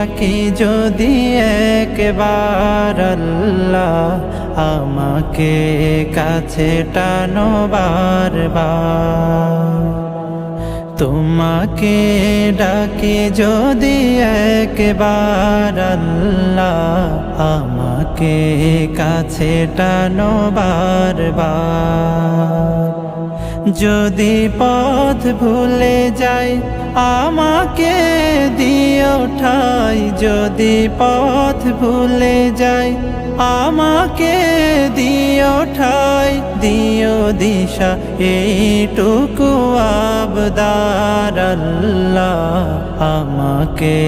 কি যদি একবার আল্লাহ আমাকে কাছে টানো বারবার, তোমাকে ডাকি যদি একবার আল্লাহ আমাকে কাছে টানো বারবার। যদি পথ ভুলে যাই আমাকে দিও ঠাই, যদি পথ ভুলে যাই আমাকে দিও ঠাই, দিও দিশা এইটুকু আবদার আল্লাহ আমাকে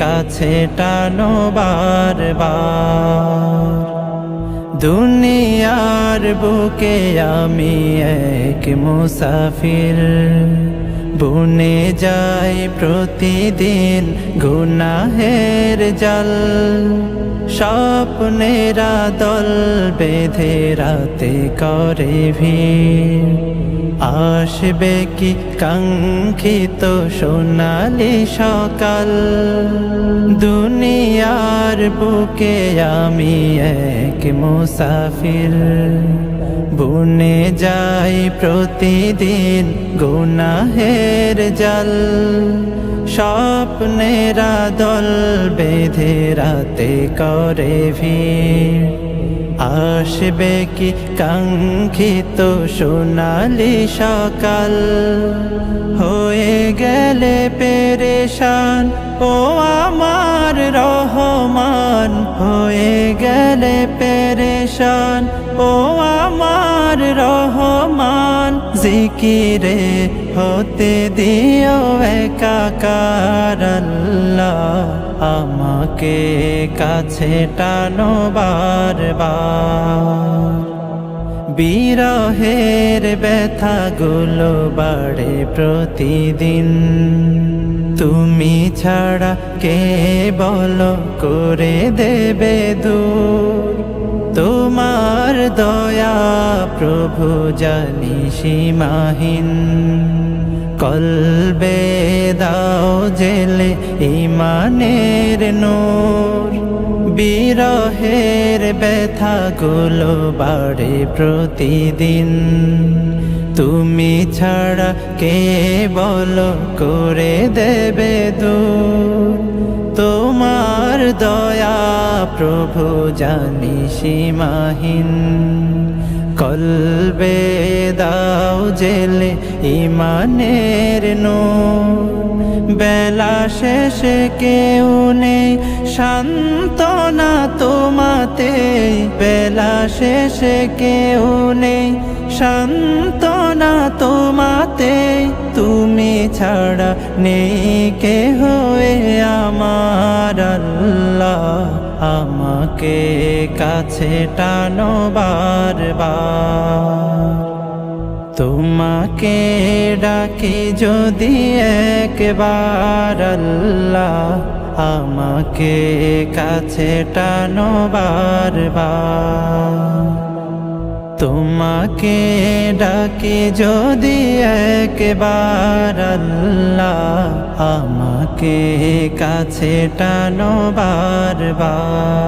কাছে টানো বারবার। দুনিয়ার বুকে আমি এক মুসাফির, বুনে যাই প্রতিদিন গুনাহের জাল, স্বপ্নেরা দল বেঁধে রাতে করে ভিড়, আসবে কি কাঙ্ক্ষিত সোনালি সকাল। দুনিয়ার বুকে আমি এক মুসাফির, বুনে যাই প্রতিদিন গুনাহের জাল, স্বপ্নেরা দল বেঁধে রাতে করে ভিড়, আসবে কি কাঙ্ক্ষিত সোনালি সকাল। হয়ে গেলে পেরেশান ও আমার রহমান, হয়ে গেলে পেরেশান ও আমার রহমান, জিকিরে হতে দিও একাকার আল্লাহ আমাকে কাছে টানো বারবার। বিরহের ব্যথাগুলো বাড়ে প্রতিদিন, তুমি ছাড়া কে বলো করে দেবে দূর। তোমার দয়া প্রভু জানি সীমাহীন, কলবে দাও জেলে ঈমানের নূর। বিরহের ব্যথাগুলো বাড়ে প্রতিদিন, তুমি ছাড়া কে বলো করে দেবে দূর। তোমার দয়া প্রভু জানি সীমাহীন, কলবে দাও জেলে ঈমানের নূর। বেলা শেষে কেউ নেই সান্ত্বনা তোমাতে, বেলা শেষে কেউ নেই সান্ত্বনা তোমাতে, তুমি ছাড়া নেই কেহ আমার আল্লাহ আমাকে কাছে টানো বারবার। তোমাকে ডাকি যদি একবার আল্লাহ আমাকে কাছে টানো বারবার। তোমাকে ডাকি যদি একবার আল্লাহ আমাকে কাছে টানো বারবার।